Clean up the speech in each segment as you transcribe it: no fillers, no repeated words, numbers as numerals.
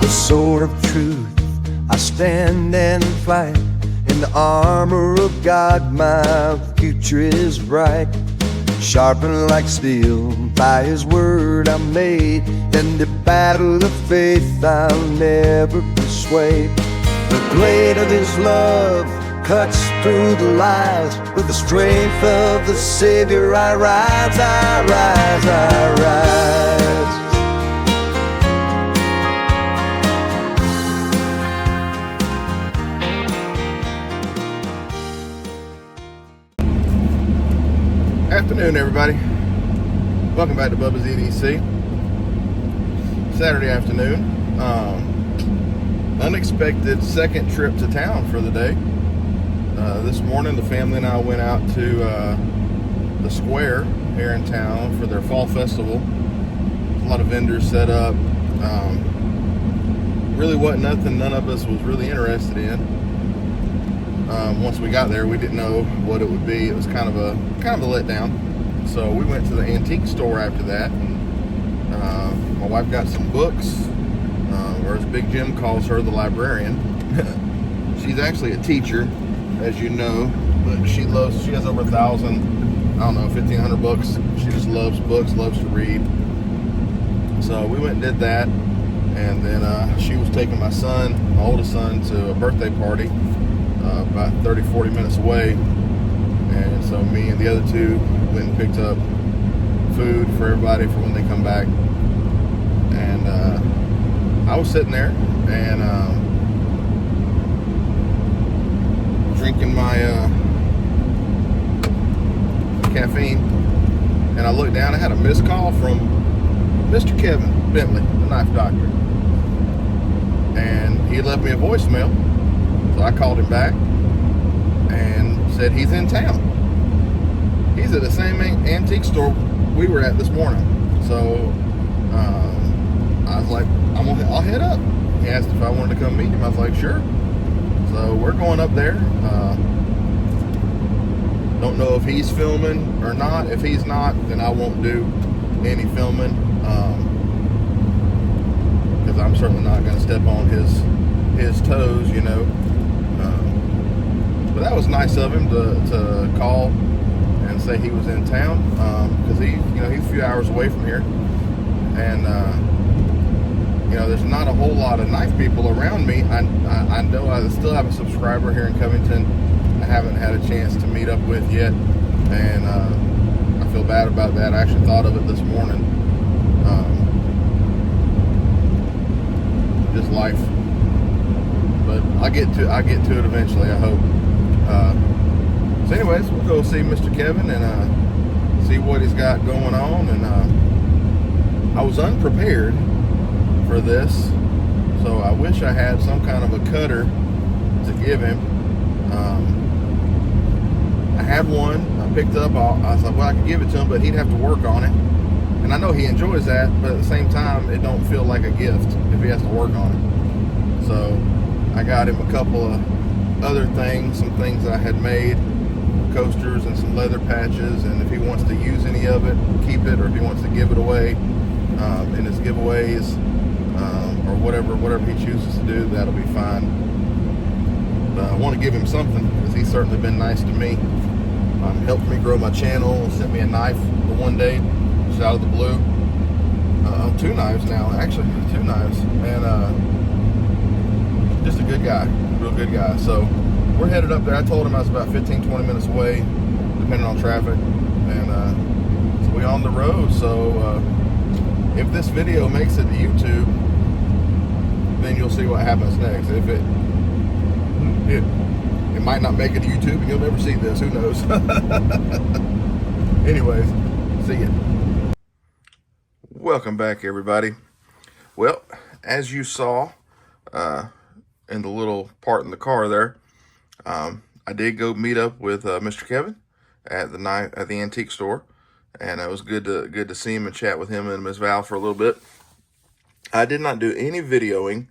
the sword of truth, I stand and fight. In the armor of God, my future is bright. Sharpened like steel, by His word I'm made. In the battle of faith I'll never be swayed. The blade of His love cuts through the lies. With the strength of the Savior I rise, I rise, I rise. Afternoon, everybody. Welcome back to Bubba's EDC. Saturday afternoon. Unexpected second trip to town for the day. This morning, the family and I went out to the square here in town for their fall festival. A lot of vendors set up. Really wasn't nothing none of us was really interested in. Once we got there, we didn't know what it would be. It was kind of a letdown. So we went to the antique store after that, and my wife got some books, or as Big Jim calls her, the librarian. She's actually a teacher, as you know, but she has over 1,000, 1,500 books. She just loves books, loves to read. So we went and did that, and then she was taking my oldest son, to a birthday party about 30-40 minutes away, and so me and the other two went and picked up food for everybody for when they come back. And I was sitting there and drinking my caffeine, and I looked down. I had a missed call from Mr. Kevin Bentley, the knife doctor, and he left me a voicemail. So I called him back and said he's in town. He's at the same antique store we were at this morning. So I was like, I'll head up. He asked if I wanted to come meet him. I was like, sure. So we're going up there. Don't know if he's filming or not. If he's not, then I won't do any filming, because I'm certainly not going to step on his toes, you know. But that was nice of him to call and say he was in town, because he's a few hours away from here, and there's not a whole lot of knife people around me. I know I still have a subscriber here in Covington I haven't had a chance to meet up with yet, and I feel bad about that. I actually thought of it this morning. Just life, but I'll get to it eventually, I hope. So anyways, we'll go see Mr. Kevin and see what he's got going on. And I was unprepared for this, so I wish I had some kind of a cutter to give him. I had one I picked up. I was like, well, I could give it to him, but he'd have to work on it, and I know he enjoys that, but at the same time, it don't feel like a gift if he has to work on it. So I got him a couple of other things, some things that I had made, coasters and some leather patches, and if he wants to use any of it, keep it, or if he wants to give it away in his giveaways, or whatever he chooses to do, that'll be fine. But I want to give him something, because he's certainly been nice to me. Helped me grow my channel, sent me a knife the one day, just out of the blue. 2 knives now, actually, 2 knives, and just a good guy, real good guy. So we're headed up there. I told him I was about 15-20 minutes away, depending on traffic, and so we're on the road. So if this video makes it to YouTube, then you'll see what happens next. If it might not make it to YouTube, and you'll never see this. Who knows? Anyways, see ya. Welcome back, everybody. Well, as you saw in the little part in the car there, I did go meet up with Mr. Kevin at the antique store, and it was good to see him and chat with him and Miss Val for a little bit. I did not do any videoing.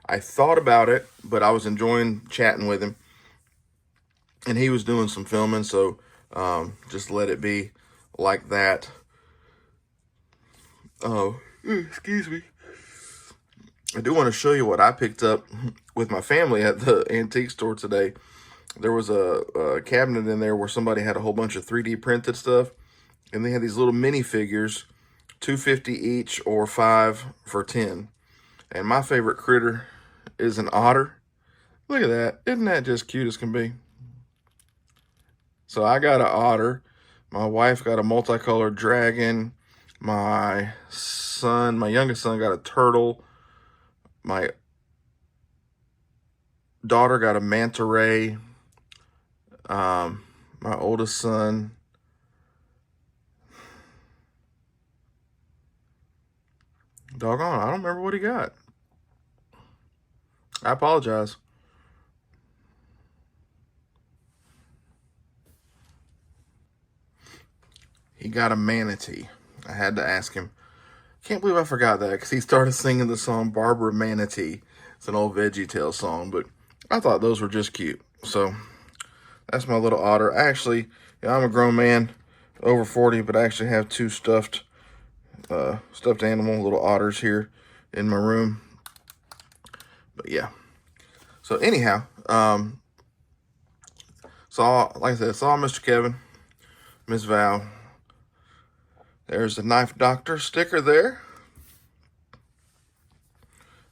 I thought about it, but I was enjoying chatting with him, and he was doing some filming, so just let it be like that. Oh, excuse me. I do want to show you what I picked up with my family at the antique store today. There was a cabinet in there where somebody had a whole bunch of 3D printed stuff, and they had these little mini figures, $2.50 each or 5 for 10. And my favorite critter is an otter. Look at that. Isn't that just cute as can be? So I got an otter. My wife got a multicolored dragon. My youngest son got a turtle. My daughter got a manta ray. My oldest son, doggone, I don't remember what he got. I apologize. He got a manatee. I had to ask him. Can't believe I forgot that, because he started singing the song Barbara Manatee. It's an old VeggieTales song, but I thought those were just cute. So that's my little otter. Actually, I'm a grown man, over 40, but I actually have 2 stuffed animal little otters here in my room. But yeah. So anyhow, like I said, saw Mr. Kevin, Miss Val. There's the Knife Doctor sticker there.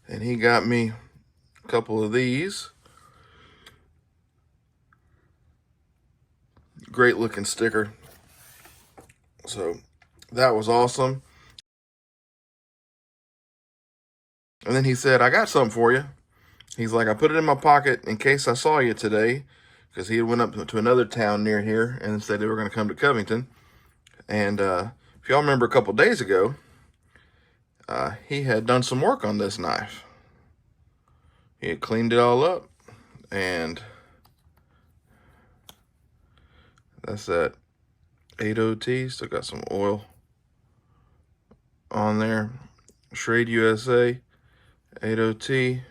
And he got me a couple of these. Great looking sticker. So that was awesome. And then he said, I got something for you. He's like, I put it in my pocket in case I saw you today, because he had went up to another town near here and said they were going to come to Covington. And if y'all remember a couple days ago, he had done some work on this knife. He had cleaned it all up, and that's that 80T. Still got some oil on there. Schrade USA 80T.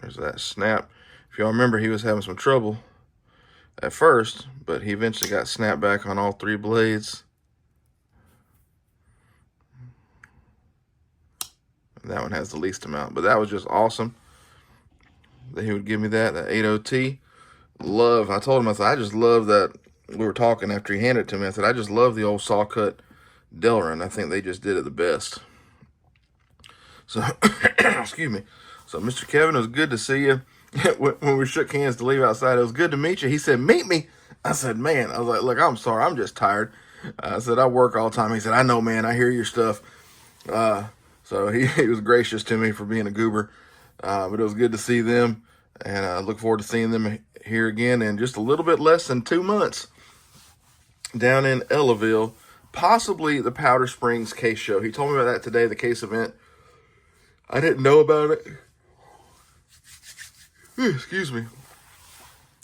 There's that snap. If y'all remember, he was having some trouble at first, but he eventually got snapped back on all 3 blades. And that one has the least amount, but that was just awesome that he would give me that 80T. I told him, I said, I just love that. We were talking after he handed it to me. I said, I just love the old saw cut Delrin. I think they just did it the best. So, excuse me. So, Mr. Kevin, it was good to see you. When we shook hands to leave outside, it was good to meet you. He said, meet me. I said, man. I was like, look, I'm sorry. I'm just tired. I said, I work all the time. He said, I know, man. I hear your stuff. So he was gracious to me for being a goober. But it was good to see them. And I look forward to seeing them here again in just a little bit less than 2 months down in Ellaville. Possibly the Powder Springs case show. He told me about that today, the case event. I didn't know about it. Excuse me.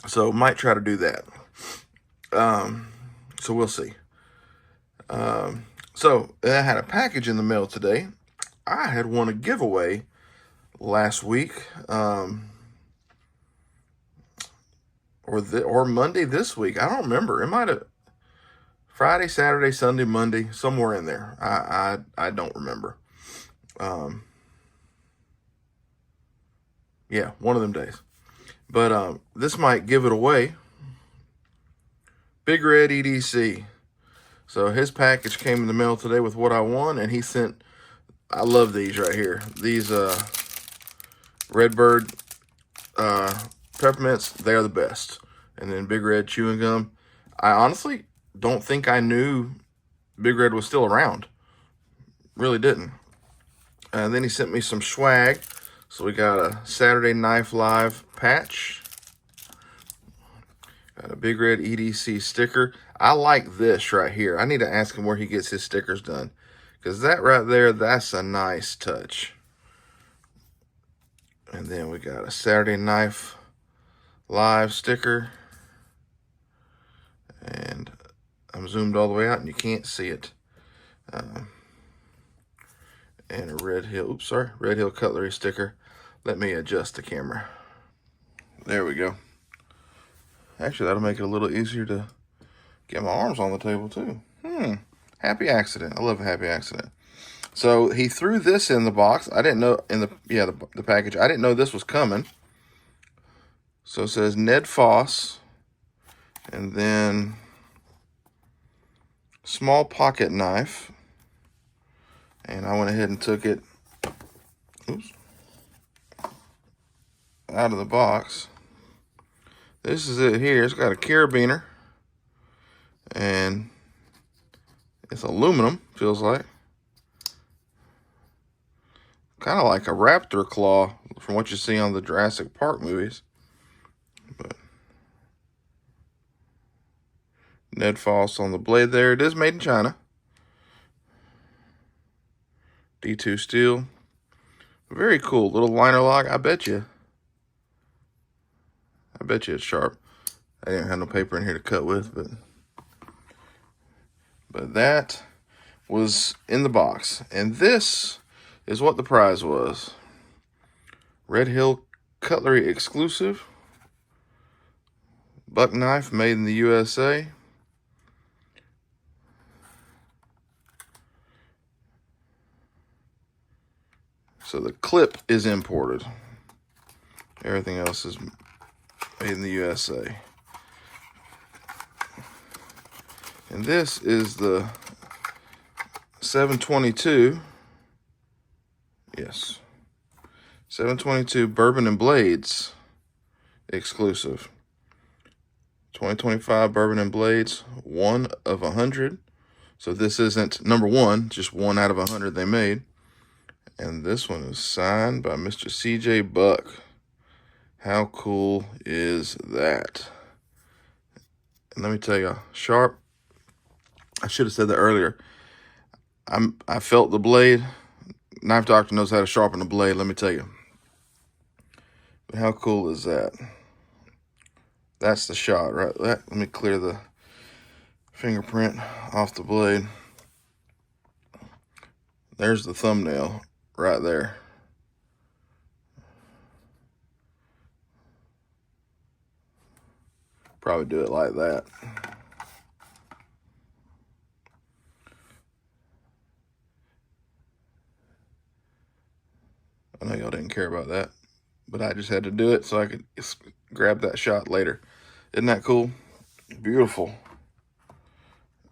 So might try to do that. So we'll see. So I had a package in the mail today. I had won a giveaway last week, or Monday this week. I don't remember. It might have Friday, Saturday, Sunday, Monday, somewhere in there. I don't remember. Yeah, one of them days. But this might give it away. Big Red EDC. So his package came in the mail today with what I won, and he sent, I love these right here. These Redbird peppermints, they are the best. And then Big Red chewing gum. I honestly don't think I knew Big Red was still around. Really didn't. And then he sent me some swag. So we got a Saturday Knife Live patch. Got a Big Red EDC sticker. I like this right here. I need to ask him where he gets his stickers done, because that right there, that's a nice touch. And then we got a Saturday Knife Live sticker. And I'm zoomed all the way out and you can't see it. And a Red Hill Cutlery sticker. Let me adjust the camera. There we go. Actually, that'll make it a little easier to get my arms on the table too. Happy accident. I love a happy accident. So he threw this in the box. I didn't know in the package. I didn't know this was coming. So it says Ned Foss, and then small pocket knife. And I went ahead and took it, out of the box. This is it here. It's got a carabiner, and it's aluminum, feels like. Kind of like a raptor claw from what you see on the Jurassic Park movies. But Ned Foss on the blade there. It is made in China. D2 steel. Very cool. Little liner lock. I bet you it's sharp. I didn't have no paper in here to cut with, but that was in the box. And this is what the prize was. Red Hill Cutlery exclusive. Buck knife made in the USA. So the clip is imported. Everything else is made in the USA. And this is the 722. Yes. 722 Bourbon and Blades exclusive. 2025 Bourbon and Blades, 1 of 100. So this isn't number 1, just 1 out of 100 they made. And this one is signed by Mr. CJ Buck. How cool is that? And let me tell you, sharp. I should have said that earlier. I felt the blade. Knife Doctor knows how to sharpen a blade, let me tell you. But how cool is that? That's the shot, right? Let me clear the fingerprint off the blade. There's the thumbnail right there. Probably do it like that. I know y'all didn't care about that, but I just had to do it so I could grab that shot later. Isn't that cool? Beautiful.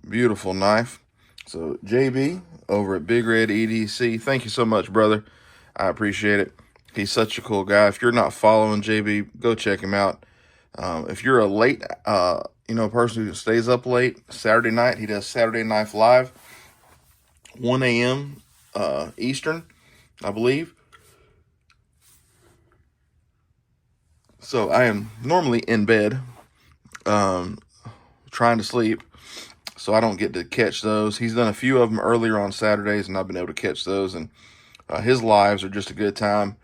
Beautiful knife. So JB over at Big Red EDC, thank you so much, brother. I appreciate it. He's such a cool guy. If you're not following JB, go check him out. If you're a late, person who stays up late, Saturday night, he does Saturday Knife Live, 1 a.m. Eastern, I believe. So I am normally in bed, trying to sleep, so I don't get to catch those. He's done a few of them earlier on Saturdays, and I've been able to catch those. And his lives are just a good time.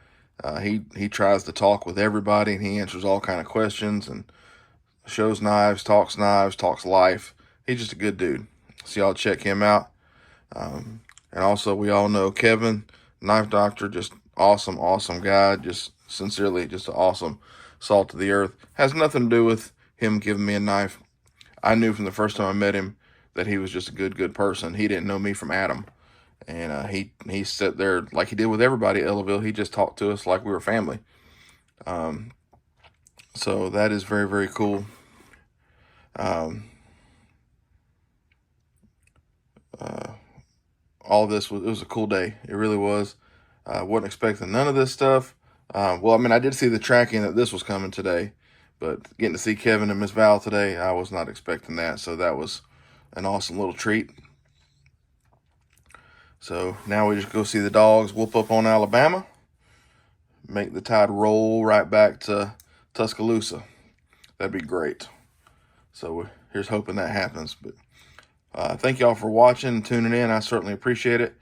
He tries to talk with everybody, and he answers all kind of questions and shows knives, talks life. He's just a good dude. So y'all check him out. And also, we all know Kevin, Knife Doctor, just awesome guy. Just sincerely, just an awesome salt of the earth. Has nothing to do with him giving me a knife. I knew from the first time I met him that he was just a good person. He didn't know me from Adam. And he sat there like he did with everybody at Ellaville. He just talked to us like we were family. So that is very, very cool. All this was a cool day. It really was. Wasn't expecting none of this stuff. Well, I mean, I did see the tracking that this was coming today, but getting to see Kevin and Miss Val today, I was not expecting that. So that was an awesome little treat. So now we just go see the dogs whoop up on Alabama, make the tide roll right back to Tuscaloosa. That'd be great. So here's hoping that happens. But thank y'all for watching and tuning in. I certainly appreciate it.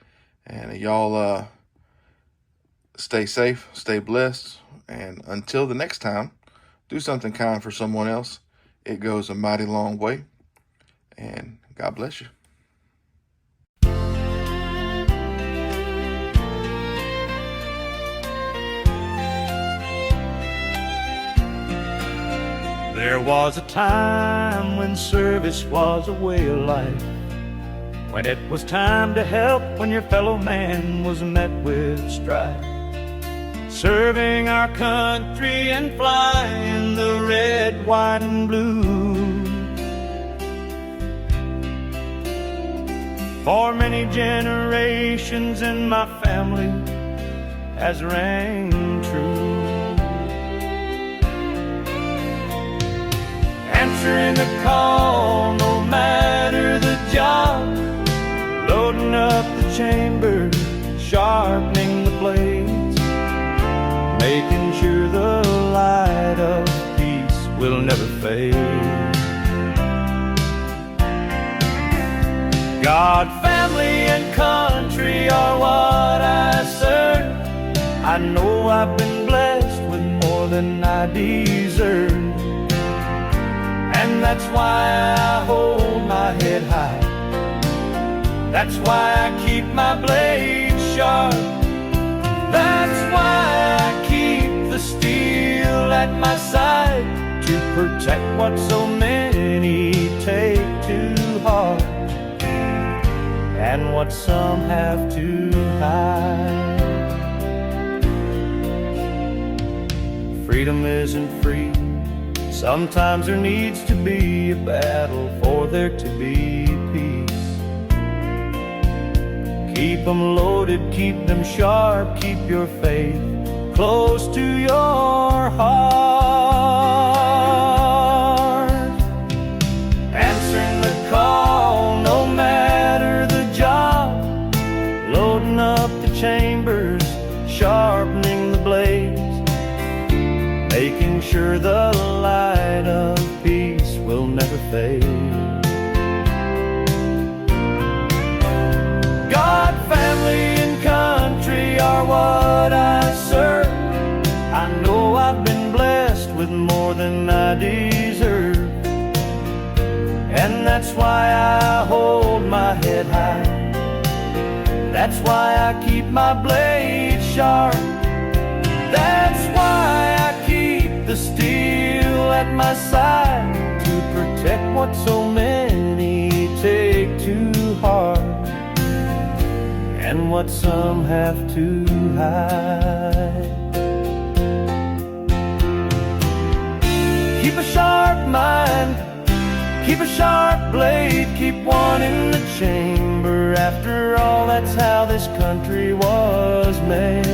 And y'all stay safe, stay blessed. And until the next time, do something kind for someone else. It goes a mighty long way. And God bless you. There was a time when service was a way of life, when it was time to help, when your fellow man was met with strife. Serving our country and flying the red, white, and blue. For many generations in my family has rang true. Answering the call, no matter the job. Loading up the chamber, sharpening the blades, making sure the light of peace will never fade. God, family, and country are what I serve. I know I've been blessed with more than I deserve, and that's why I hold my head high. That's why I keep my blade sharp. That's why I keep the steel at my side, to protect what so many take to heart, and what some have to hide. Freedom isn't free. Sometimes there needs to be a battle for there to be peace. Keep them loaded, keep them sharp, keep your faith close to your heart. Answering the call, no matter the job. Loading up the chambers, sharpening the blades, making sure the light of peace will never fade. God, family, and country are what I serve. I know I've been blessed with more than I deserve, and that's why I hold my head high. That's why I keep my blade sharp. That's why I keep the steel at my side, to protect what so many take to heart, and what some have to hide. Keep a sharp mind, keep a sharp blade, keep one in the chamber. After all, that's how this country was made.